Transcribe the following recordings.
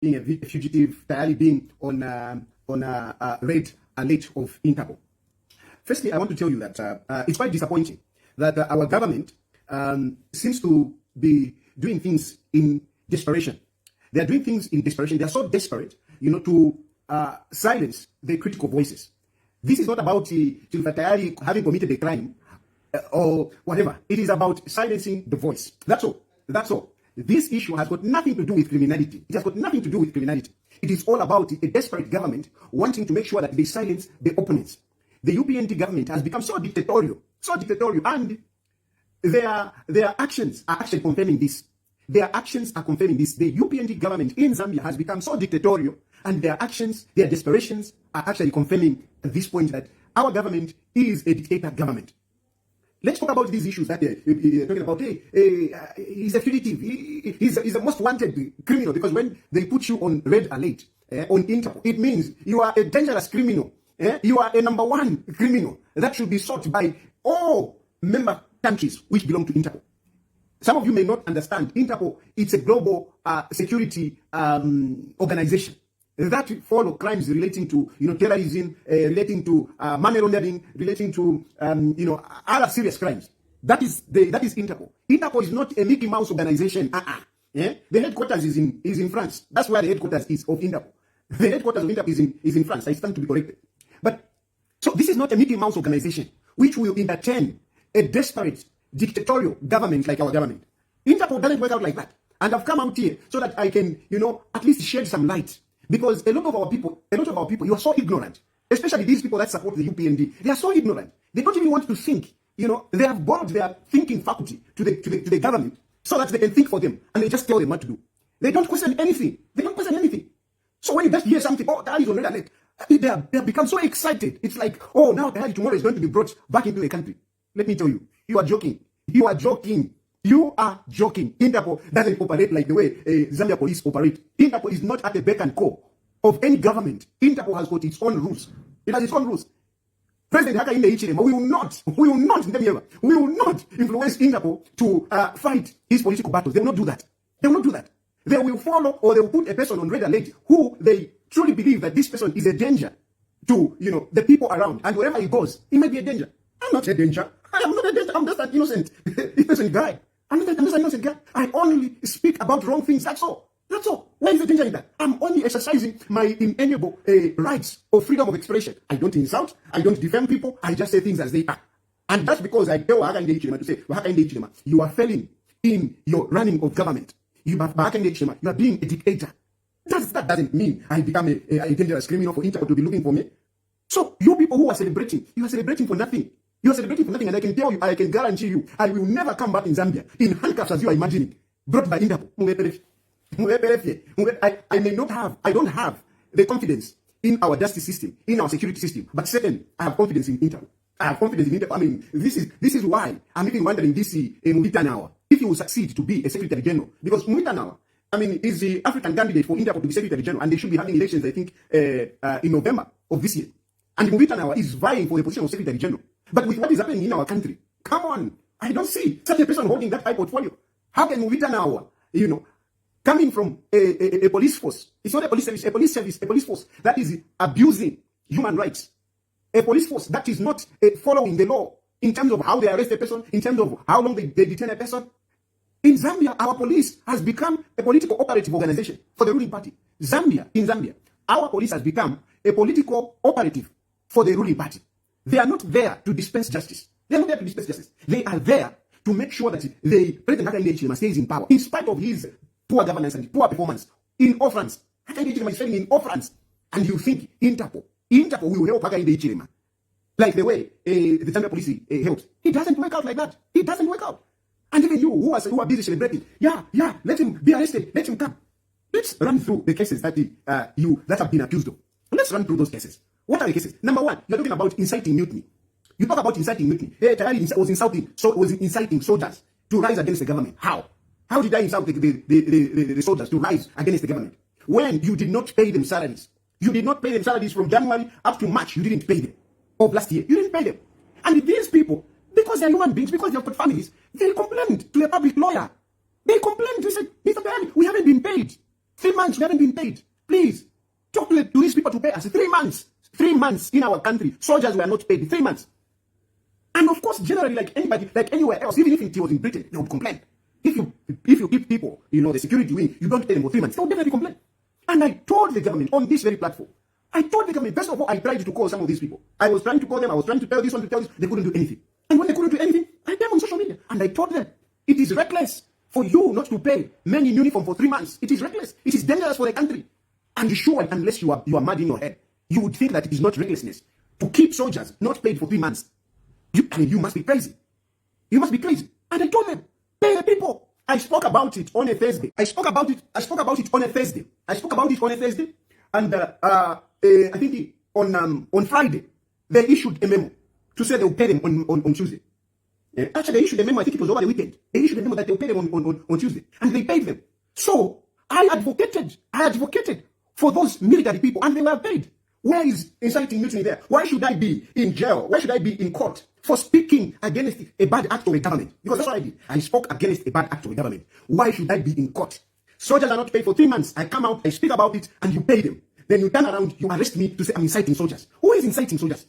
being a fugitive, Tayali being on red alert of Interpol. Firstly, I want to tell you that it's quite disappointing that our government seems to be doing things in desperation. They are doing things in desperation. They are so desperate, to silence the critical voices. This is not about Chilufya Tayali having committed a crime or whatever. It is about silencing the voice. That's all. That's all. This issue has got nothing to do with criminality. It has got nothing to do with criminality. It is all about a desperate government wanting to make sure that they silence the opponents. The UPND government has become so dictatorial, and their actions are actually confirming this. Their actions are confirming this. The UPND government in Zambia has become so dictatorial, and their actions, their desperations are actually confirming at this point that our government is a dictator government. Let's talk about these issues that they're talking about. He's a fugitive. He's the most wanted criminal, because when they put you on red alert on Interpol, it means you are a dangerous criminal. You are a number one criminal that should be sought by all member countries which belong to Interpol. Some of you may not understand. Interpol, it's a global security organization that follow crimes relating to terrorism, relating to money laundering, relating to other serious crimes. That is Interpol. Interpol is not a Mickey Mouse organization. The headquarters is in France. That's where the headquarters is of Interpol. The headquarters of Interpol is in France. I stand to be corrected. But so this is not a Mickey Mouse organization which will entertain a desperate dictatorial government like our government. Interpol doesn't work out like that. And I've come out here so that I can, at least shed some light. Because a lot of our people, you are so ignorant. Especially these people that support the UPND. They are so ignorant. They don't even want to think. They have borrowed their thinking faculty to the government so that they can think for them. And they just tell them what to do. They don't question anything. So when you just hear something, that is on red alert, they have become so excited. It's like, now tomorrow is going to be brought back into the country. Let me tell you, you are joking. You are joking. Interpol doesn't operate like the way Zambia police operate. Interpol is not at the beck and call of any government. Interpol has got its own rules. It has its own rules. President Hakainde Hichilema we will not influence Interpol to fight his political battles. They will not do that. They will follow, or they will put a person on red alert who they truly believe that this person is a danger to the people around, and wherever he goes, he might be a danger. I'm not a danger. I am not a danger. I'm just an innocent guy. I'm just an innocent guy. I only speak about wrong things. That's all. Where is the danger in that? I'm only exercising my inalienable rights of freedom of expression. I don't insult. I don't defame people. I just say things as they are. And that's because I tell Hakainde Hichilema to say, Hakainde Hichilema, you are failing in your running of government. You are being a dictator. That doesn't mean I become a dangerous criminal for Interpol to be looking for me. So you people who are celebrating, you are celebrating for nothing. You are celebrating for nothing, and I can tell you, I can guarantee you, I will never come back in Zambia in handcuffs as you are imagining, brought by Interpol. I don't have the confidence in our justice system, in our security system, but second, I have confidence in Interpol. I mean, this is why I'm even wondering this Muvitanawa, if he will succeed to be a Secretary General, because Muvitanawa, is the African candidate for Interpol to be Secretary General, and they should be having elections, I think, in November of this year. And Muvitanawa is vying for the position of Secretary General. But with what is happening in our country, come on, I don't see such a person holding that high portfolio. How can Muvitanawa, coming from a police force, it's not a police service, a police force that is abusing human rights, a police force that is not following the law in terms of how they arrest a person, in terms of how long they detain a person. In Zambia, our police has become a political operative organization for the ruling party. In Zambia, our police has become a political operative for the ruling party. They are not there to dispense justice. They are there to make sure that the President Hakainde Hichilema stays in power, in spite of his poor governance and poor performance in all fronts. Hakainde Hichilema is failing in all fronts. And you think Interpol will help Hakainde Hichilema like the way the Zambia police helps? It doesn't work out like that. It doesn't work out. And even you who are busy celebrating, let him be arrested, let him come. Let's run through the cases that have been accused of. Let's run through those cases. What are the cases? Number one, you're talking about inciting mutiny. You talk about inciting mutiny. Tayali was inciting soldiers to rise against the government. How? How did I incite the soldiers to rise against the government? When you did not pay them salaries. You did not pay them salaries from January up to March. You didn't pay them. Of last year. You didn't pay them. And these people, because they're human beings, because they've got families, they complained to a public lawyer. They complained. They said, Mr. Tayali, we haven't been paid 3 months we haven't been paid. Please, talk to these people to pay us. 3 months. 3 months in our country, soldiers were not paid. 3 months. And of course, generally, like anybody, like anywhere else, even if it was in Britain, they would complain. If you give people, the security wing, you don't pay them for 3 months, they would definitely complain. And I told the government on this very platform, I told the government, first of all, I tried to call some of these people. I was trying to call them, I was trying to tell this one, to tell this, they couldn't do anything. And when they couldn't do anything, I came on social media and I told them, it is reckless for you not to pay men in uniform for 3 months. It is reckless. It is dangerous for the country. And sure, unless you are mad in your head, you would think that it is not recklessness to keep soldiers not paid for 3 months. You must be crazy. You must be crazy. And I told them, pay the people. I spoke about it on a Thursday. I spoke about it on a Thursday. And I think on Friday, they issued a memo to say they'll pay them on Tuesday. Actually, they issued a memo, I think it was over the weekend. They issued a memo that they'll pay them on Tuesday. And they paid them. So I advocated for those military people, and they were paid. Where is inciting mutiny there? Why should I be in jail? Why should I be in court for speaking against a bad act of a government? Because that's what I did. I spoke against a bad act of a government. Why should I be in court? Soldiers are not paid for 3 months. I come out, I speak about it, and you pay them. Then you turn around, you arrest me to say I'm inciting soldiers. Who is inciting soldiers?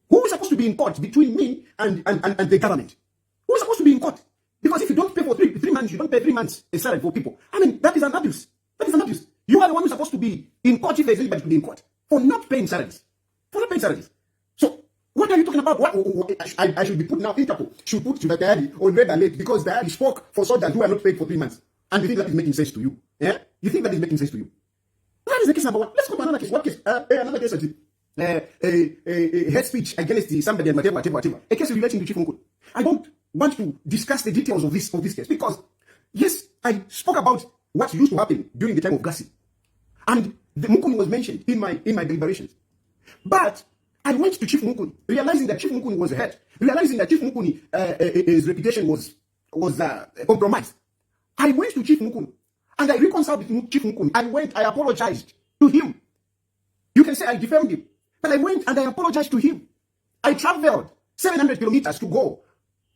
Who is supposed to be in court between me and the government? Who is supposed to be in court? Because if you don't pay for three months, you don't pay 3 months a salary for people. I mean, that is an abuse. That is an abuse. You are the one who's supposed to be in court if there's anybody to be in court. For not paying salaries. So, what are you talking about? I should be put now, Interpol should put Chilufya Tayali on red alert because Tayali spoke for soldiers who are not paid for 3 months. And you think that is making sense to you? Yeah? You think that is making sense to you? That is the case number one. Let's go to another case. What case? Another case hate speech against somebody and whatever. A case relating to Chief Mukuni. I don't want to discuss the details of this case because, yes, I spoke about what used to happen during the time of Gassi. And the Mukuni was mentioned in my deliberations. But I went to Chief Mukuni, realizing that Chief Mukuni was hurt, realizing that Chief Mukuni, his reputation was compromised. I went to Chief Mukuni, and I reconciled with Chief Mukuni. I apologized to him. You can say I defamed him, but I went and I apologized to him. I traveled 700 kilometers to go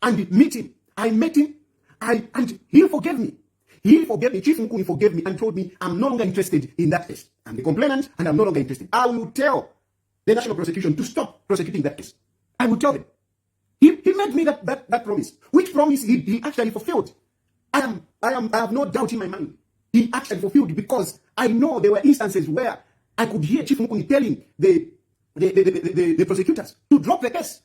and meet him. I met him, and he forgave me. Chief Mukuni forgave me and told me I'm no longer interested in that case. I'm the complainant and I'm no longer interested. I will tell the national prosecution to stop prosecuting that case. I will tell them. He made me that promise, which promise he actually fulfilled. I have no doubt in my mind. He actually fulfilled because I know there were instances where I could hear Chief Mukuni telling the prosecutors to drop the case.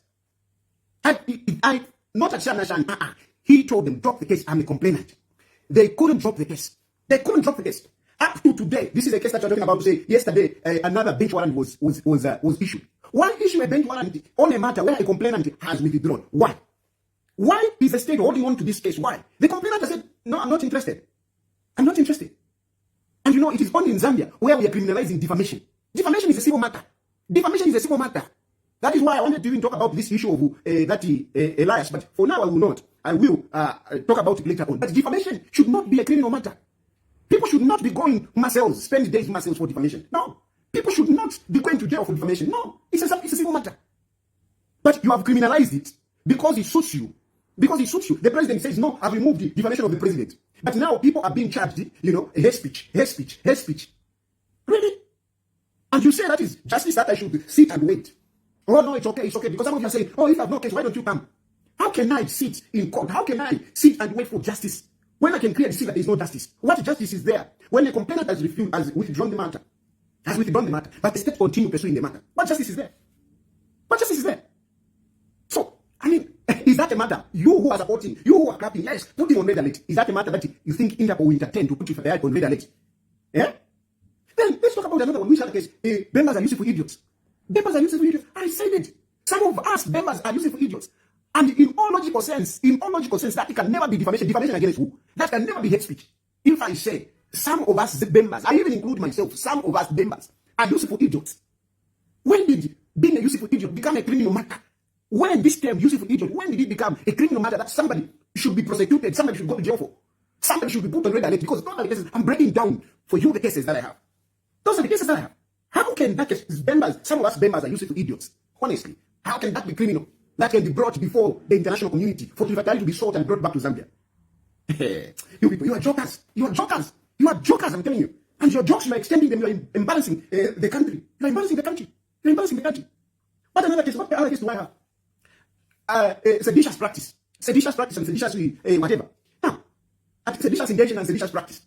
Not at Shanashan. He told them, drop the case, I'm a complainant. They couldn't drop the case. Up to today, this is a case that you're talking about to say, yesterday, another bench warrant was issued. Why issue a bench warrant on a matter where a complainant has withdrawn? Why? Why is the state holding on to this case? Why? The complainant has said, no, I'm not interested. And it is only in Zambia where we are criminalizing defamation. Defamation is a civil matter. That is why I wanted to even talk about this issue of Elias, but for now I will not. I will talk about it later on. But defamation should not be a criminal matter. People should not be going Marcel's, spend days in Marcel's for defamation. No. People should not be going to jail for defamation. No. It's a civil matter. But you have criminalized it because it suits you. The president says, no, I've removed the defamation of the president. But now people are being charged, hate speech. Really? And you say that is justice that I should sit and wait. Oh, no, it's okay. Because some of you are saying, oh, if I have no case, why don't you come? How can I sit in court? How can I sit and wait for justice when I can clearly see that there is no justice? What justice is there when a complainant has withdrawn the matter, but the state continue pursuing the matter? What justice is there? So, is that a matter? You who are supporting, you who are clapping, yes, put him on red alert. Is that a matter that you think Interpol will entertain to put you on red alert? Yeah? Then let's talk about another one. Which other case? Members are useful idiots. I said it. Some of us members are useful idiots. And in all logical sense, that it can never be defamation. Defamation against who? That can never be hate speech. If I say some of us members, I even include myself, some of us members are useful idiots. When did being a useful idiot become a criminal matter? When this term useful idiot, when did it become a criminal matter that somebody should be prosecuted, somebody should go to jail for? Somebody should be put on red alert because those are the cases. I'm breaking down for you the cases that I have. Those are the cases that I have. How can that case, some of us members are useful idiots? Honestly, how can that be criminal? That can be brought before the international community for Chilufya Tayali to be sought and brought back to Zambia. You people, you are jokers, I'm telling you. And your jokes, you are extending them, you are embarrassing the country. You are embarrassing the country. You are embarrassing the country. What another case? What other case do I have? Seditious practice. Seditious practice and seditious whatever. Now, at seditious intention and seditious practice,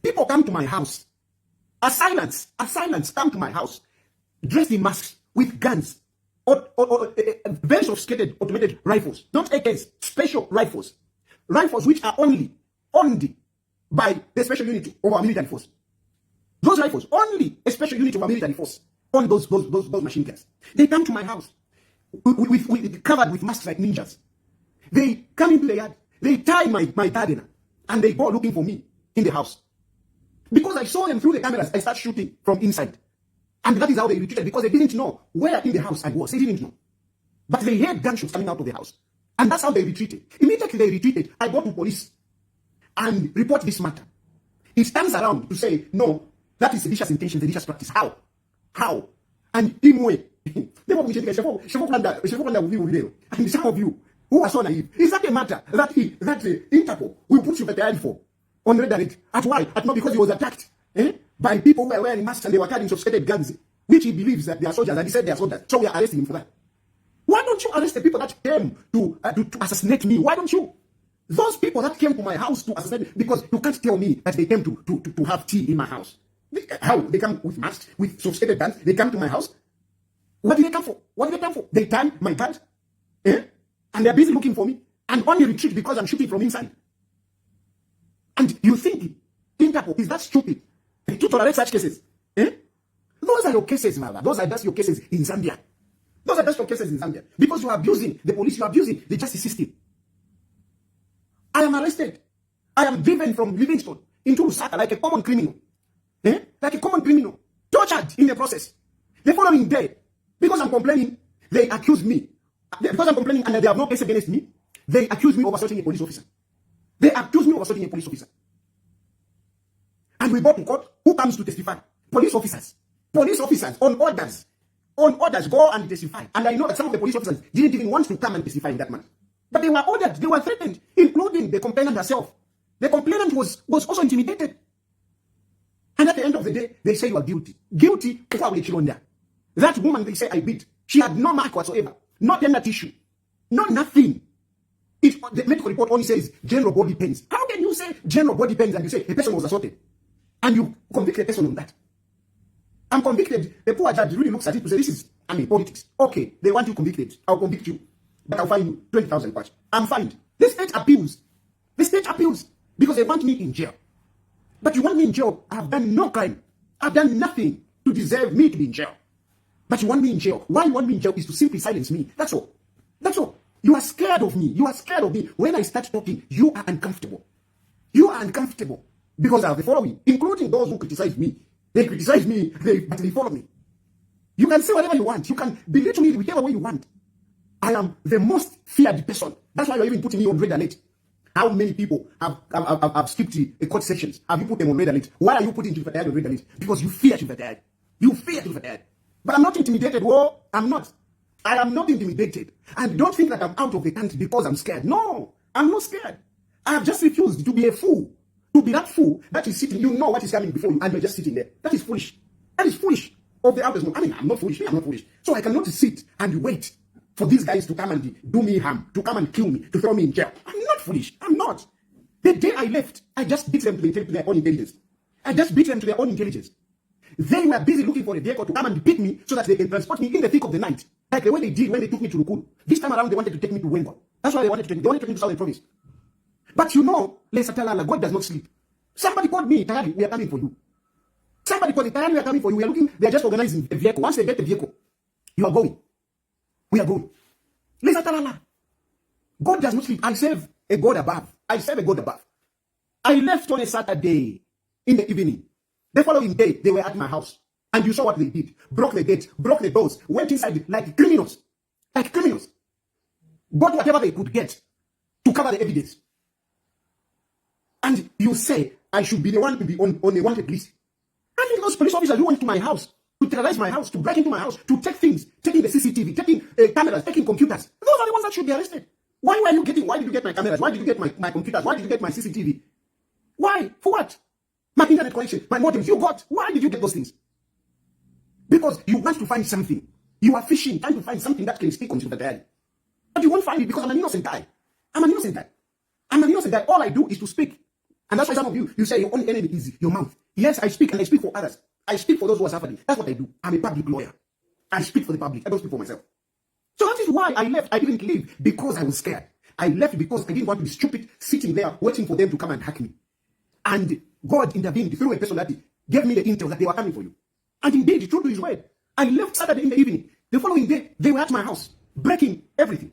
people come to my house. Assailants come to my house, dressed in masks, with guns, or very sophisticated automated rifles. Not AKs, special rifles. Rifles which are owned by the special unit of our military force. Those rifles, only a special unit of our military force on those machine guns. They come to my house with covered with masks like ninjas. They come into the yard, they tie my gardener, and they go looking for me in the house. Because I saw them through the cameras, I start shooting from inside. And that is how they retreated, because they didn't know where in the house I was. They didn't know. But they heard gunshots coming out of the house. And that's how they retreated. Immediately they retreated, I go to police and report this matter. It turns around to say, no, that is seditious intention, seditious practice. How? And in way, and some of you who are so naive, is that a matter that Interpol will put Chilufya Tayali for on red alert? At why? At not because he was attacked by people who were wearing masks and they were carrying sophisticated guns, which he believes that they are soldiers, and he said they are soldiers. So we are arresting him for that. Why don't you arrest the people that came to assassinate me? Why don't you? Those people that came to my house to assassinate me, because you can't tell me that they came to have tea in my house. How? They come with masks, with sophisticated guns, they come to my house. What did they come for? They tie my guns, and they're busy looking for me, and only retreat because I'm shooting from inside. And you think Interpol is that stupid to tolerate such cases? Those are your cases, Mala. Those are just your cases in Zambia. Those are just your cases in Zambia. Because you are abusing the police, you are abusing the justice system. I am arrested. I am driven from Livingstone into Lusaka like a common criminal. Like a common criminal. Tortured in the process. The following day, because I'm complaining, they accuse me. Because I'm complaining and they have no case against me, they accuse me of assaulting a police officer. And we go to court. Who comes to testify? Police officers. Police officers on orders. On orders, go and testify. And I know that some of the police officers didn't even want to come and testify in that matter. But they were ordered, they were threatened, including the complainant herself. The complainant was also intimidated. And at the end of the day, they say you are guilty. Guilty, that woman they say I beat, she had no mark whatsoever. No tender tissue. No nothing. The medical report only says general body pains. How can you say general body pains and you say a person was assaulted? And you convict a person on that? I'm convicted. The poor judge really looks at it to say, this is, politics. Okay, they want you convicted. I'll convict you. But I'll fine you 20,000 kwacha. I'm fined. The state appeals. Because they want me in jail. But you want me in jail? I've done no crime. I've done nothing to deserve me to be in jail. But you want me in jail. Why you want me in jail is to simply silence me. That's all. You are scared of me. When I start talking, you are uncomfortable. Because of the following, including those who criticize me. They criticize me, but they follow me. You can say whatever you want. You can belittle me whichever way you want. I am the most feared person. That's why you're even putting me on red alert. How many people have skipped the court sessions? Have you put them on red alert? Why are you putting Chilufya Tayali on red alert? Because you fear Chilufya Tayali. You fear Chilufya Tayali. But I'm not intimidated. Whoa, I'm not. I am not intimidated. And don't think that I'm out of the country because I'm scared. No, I'm not scared. I have just refused to be a fool. To be that fool that is sitting, you know what is coming before you, and you're just sitting there. That is foolish. That is foolish of the outers. I'm not foolish. So I cannot sit and wait for these guys to come and do me harm, to come and kill me, to throw me in jail. I'm not foolish. I'm not. The day I left, I just beat them to their own intelligence. They were busy looking for a vehicle to come and pick me so that they can transport me in the thick of the night. Like the way they did when they took me to Rukuru. This time around, they wanted to take me to Wengo. That's why they wanted to take me. They wanted to take me to Southern Province. But you know, God does not sleep. Somebody called me, Tayali, we are coming for you. Somebody called me, Tayali, we are coming for you. We are looking, they are just organizing a vehicle. Once they get the vehicle, you are going. We are going. God does not sleep. I serve a God above. I left on a Saturday in the evening. The following day, they were at my house. And you saw what they did. Broke the gate, broke the doors, went inside like criminals. Got whatever they could get to cover the evidence. And you say, I should be the one to be on the wanted list. I think those police officers who went to my house, to terrorize my house, to break into my house, to take things, taking the CCTV, taking cameras, taking computers, those are the ones that should be arrested. Why did you get my cameras? Why did you get my computers? Why did you get my CCTV? Why? For what? my internet connection, my modems. You got. Why did you get those things? Because you want to find something. You are fishing, trying to find something that can stick onto the diary. But you won't find it because I'm an innocent guy. I'm an innocent guy. I'm an innocent guy. All I do is to speak. And that's why some of you say your only enemy is your mouth. Yes, I speak, and I speak for others. I speak for those who are suffering. That's what I do. I'm a public lawyer. I speak for the public. I don't speak for myself. So that is why I left. I didn't leave because I was scared. I left because I didn't want to be stupid, sitting there waiting for them to come and hack me. And God intervened through a person that gave me the intel that they were coming for you. And indeed, true to his word, I left Saturday in the evening. The following day, they were at my house, breaking everything.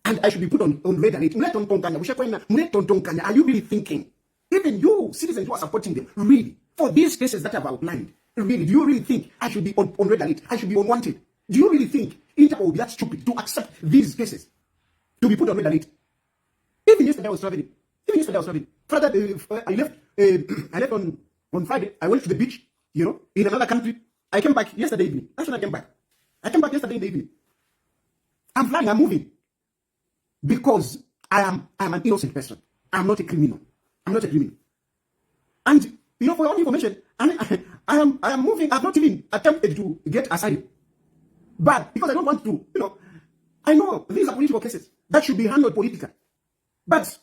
And I should be put on red alert. Are you really thinking? Even you, citizens who are supporting them, really, for these cases that I've outlined, really, do you really think I should be on red alert? I should be unwanted? Do you really think Interpol will be that stupid to accept these cases to be put on red alert? Even yesterday I was traveling. Further, I left on Friday. I went to the beach, in another country. I came back yesterday evening. That's when I came back. I came back yesterday in the evening. I'm flying, I'm moving. Because I'm an innocent person. I'm not a criminal. And, for your own information, I am moving. I've not even attempted to get asylum. But because I don't want to, I know these are political cases that should be handled politically. But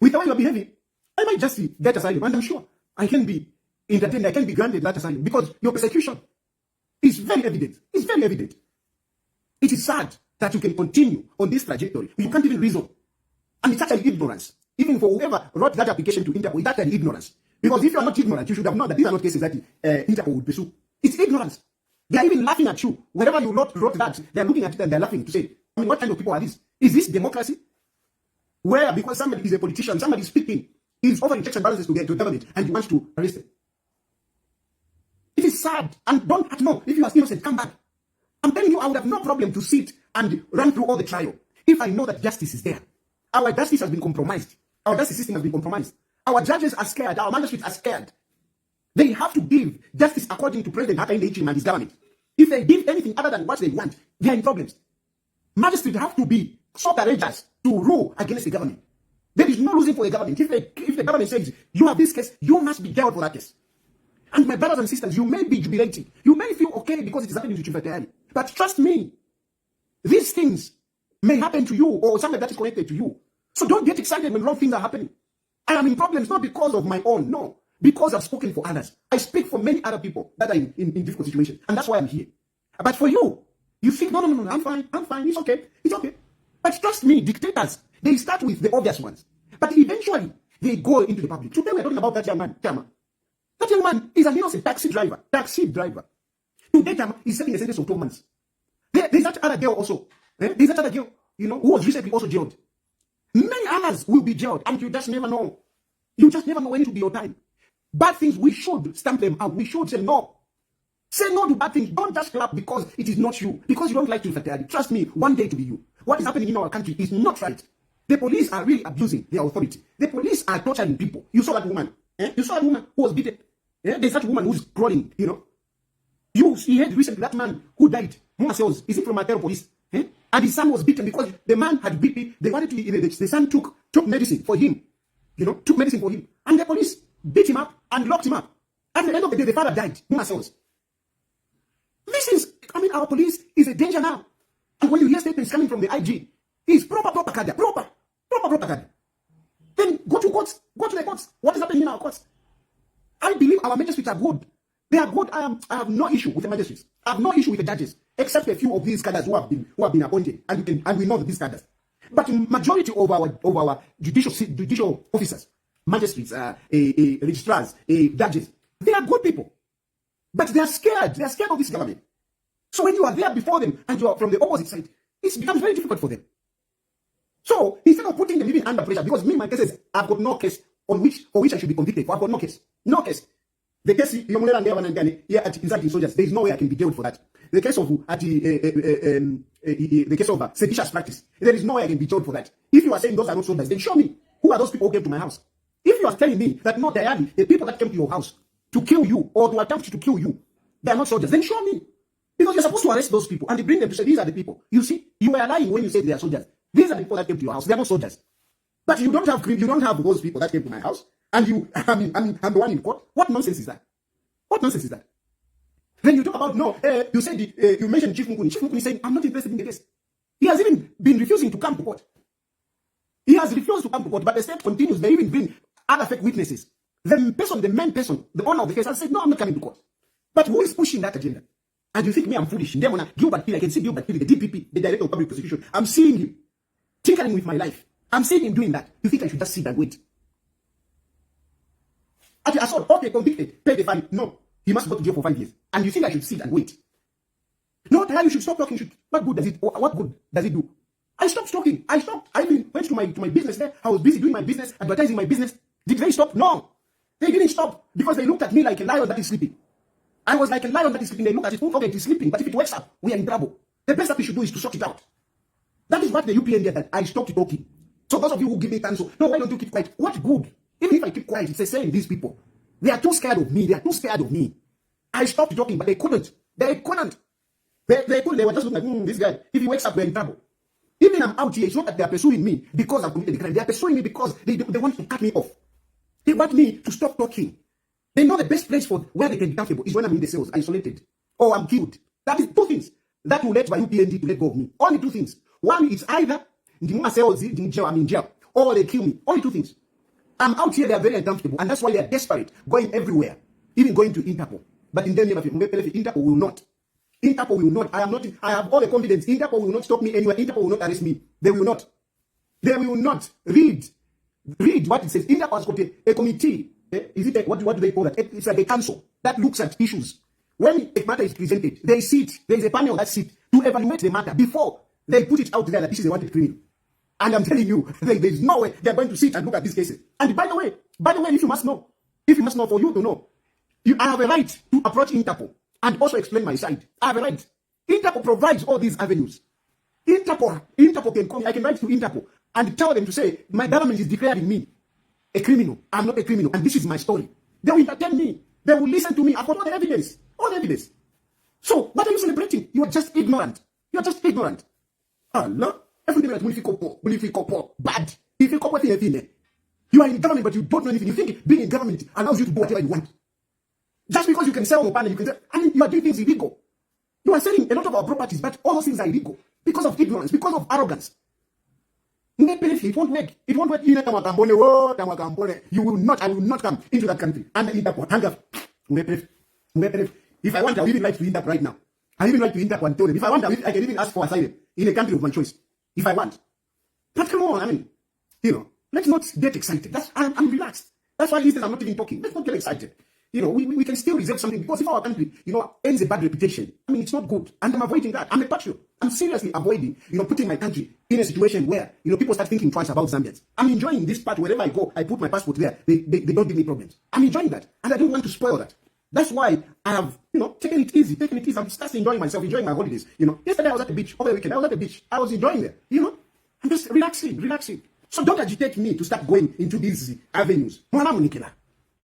with the way you're behaving, I might just get asylum. And I'm sure I can be entertained, I can be granted that asylum because your persecution is very evident. It's very evident. It is sad that you can continue on this trajectory. You can't even reason. And it's actually ignorance. Even for whoever wrote that application to Interpol, it's actually ignorance. Because if you are not ignorant, you should have known that these are not cases that Interpol would pursue. It's ignorance. They are even laughing at you. Wherever you wrote that, they are looking at it and they're laughing to say, what kind of people are these? Is this democracy? Where, because somebody is a politician, somebody is speaking, is offering checks and balances to the government, and you want to arrest them. It is sad. And don't know if you are innocent, come back. I'm telling you, I would have no problem to sit and run through all the trial if I know that justice is there. Our justice has been compromised. Our justice system has been compromised. Our judges are scared. Our magistrates are scared. They have to give justice according to President Hakainde and his government. If they give anything other than what they want, they are in problems. Magistrates have to be so courageous to rule against the government. There is no losing for the government. If the government says, you have this case, you must be jailed for that case. And my brothers and sisters, you may be jubilating. You may feel okay because it is happening to Chilufya Tayali. But trust me, these things may happen to you or somebody that is connected to you. So don't get excited when wrong things are happening. I am in problems not because of my own, no. Because I've spoken for others. I speak for many other people that are in difficult situations. And that's why I'm here. But for you, you think, no, I'm fine, it's okay. But trust me, dictators, they start with the obvious ones. But eventually, they go into the public. Today we're talking about that young man, Tama. That young man is an innocent taxi driver. Today, Tama is serving a sentence of 12 months. There's that other girl also. There's that other girl, who was recently also jailed. Many others will be jailed, and you just never know. You just never know when it will be your time. Bad things, we should stamp them out. We should say no. Say no to bad things. Don't just clap because it is not you. Because you don't like Chilufya Tayali. Trust me, one day to be you. What is happening in our country is not right. The police are really abusing their authority. The police are torturing people. You saw that woman. You saw that woman who was beaten. There's that woman who's crawling, You heard recently that man who died. Is it from INTERPOL? And his son was beaten because the man had BP. They wanted to, the son took medicine for him. Took medicine for him. And the police beat him up and locked him up. At the end of the day, the father died. This is, our police is a danger now. And when you hear statements coming from the IG, it's proper propaganda. Proper propaganda. Then go to courts. Go to the courts. What is happening in our courts? I believe our magistrates are good. They are good. I have no issue with the magistrates. I have no issue with the judges, except a few of these cadres who have been appointed, and we know these cadres. But the majority of our judicial officers, magistrates, registrars, judges, they are good people. But they are scared. They are scared of this government. So when you are there before them and you are from the opposite side, it becomes very difficult for them. So instead of putting them even under pressure, because me, my cases, I've got no case for which I should be convicted for. I've got no case. No case. The case at inciting soldiers, there is no way I can be jailed for that. The case of the case of seditious practice, there is no way I can be jailed for that. If you are saying those are not soldiers, then show me who are those people who came to my house. If you are telling me that no, Tayali, the people that came to your house to kill you or to attempt to kill you, they are not soldiers, then show me. Because you're supposed to arrest those people and bring them to say, these are the people. You see, you were lying when you said they are soldiers. These are the people that came to your house. They are not soldiers. But you don't have those people that came to my house. And you, I'm the one in court. What nonsense is that? What nonsense is that? Then you talk about, no, you said, you mentioned Chief Mukuni. Chief Mukuni is saying, I'm not interested in the case. He has even been refusing to come to court. He has refused to come to court, but the state continues. They even bring other fake witnesses. The main person, the owner of the case has said, no, I'm not coming to court. But who is pushing that agenda? And you think me, I'm foolish? Then Gilbert Pili, I can see Gilbert Pili, the DPP, the Director of Public Prosecution. I'm seeing him tinkering with my life. I'm seeing him doing that. You think I should just sit and wait? At the assault, okay, convicted, pay the fine. No, he must go to jail for 5 years. And you think I should sit and wait? No, Tayali, you should stop talking. What good does it do? I stopped talking. I even went to my business there. I was busy doing my business, advertising my business. Did they stop? No. They didn't stop because they looked at me like a lion that is sleeping. I was like a lion that is sleeping. They looked at it, okay, it is sleeping, but if it wakes up, we are in trouble. The best that we should do is to sort it out. That is what the UPN did, that I stopped talking. So those of you who give me cancel, no, why don't you keep quiet? What good? Even if I keep quiet, it's the same, these people. They are too scared of me. They are too scared of me. I stopped talking, but they couldn't. They couldn't. They couldn't. They were just looking like, this guy, if he wakes up, we're in trouble. Even I'm out here, it's not that they are pursuing me because I've committed the crime. They are pursuing me because they want to cut me off. They want me to stop talking. They know the best place for where they can be comfortable is when I'm in the cells, isolated, or I'm killed. That is two things that will let my UPND to let go of me. Only two things. One, it's either I'm in jail, or they kill me. Only two things. I'm out here, they are very uncomfortable, and that's why they are desperate, going everywhere, even going to Interpol. But in the name of Interpol will not. Interpol will not. I have all the confidence. Interpol will not stop me anywhere. Interpol will not arrest me. They will not. They will not. Read what it says. Interpol has got a committee. What do they call that? It's like a council that looks at issues. When a matter is presented, they sit. There is a panel that sit to evaluate the matter before they put it out there that this is a wanted criminal. And I'm telling you, there's no way they're going to sit and look at these cases. And by the way, if you must know, for you to know, I have a right to approach Interpol and also explain my side. I have a right. Interpol provides all these avenues. Interpol can call me. I can write to Interpol and tell them to say, my government is declaring me a criminal. I'm not a criminal, and this is my story. They will entertain me. They will listen to me. I've got all the evidence. All the evidence. So, what are you celebrating? You are just ignorant. You are just ignorant. Allah. Everything like bad. If you are in government, but you don't know anything. You think being in government allows you to do whatever you want. Just because you can sell Mopana, you can sell, you are doing things illegal. You are selling a lot of our properties, but all those things are illegal because of ignorance, because of arrogance. It won't work. It won't work. You will not. I will not come into that country. And if I want, I will even write to Interpol right now. I even write to Interpol and tell them. If I want, I can even ask for asylum in a country of my choice. If I want. But come on, let's not get excited. I'm relaxed. That's why instead I'm not even talking. Let's not get excited. We can still reserve something because if our country, earns a bad reputation, it's not good. And I'm avoiding that. I'm a patriot. I'm seriously avoiding, putting my country in a situation where, people start thinking twice about Zambians. I'm enjoying this part. Wherever I go, I put my passport there. They don't give me problems. I'm enjoying that. And I don't want to spoil that. That's why I have, taken it easy. I'm just enjoying myself, enjoying my holidays. Yesterday I was at the beach. Over the weekend, I was at the beach. I was enjoying there. I'm just relaxing. So don't agitate me to start going into these avenues.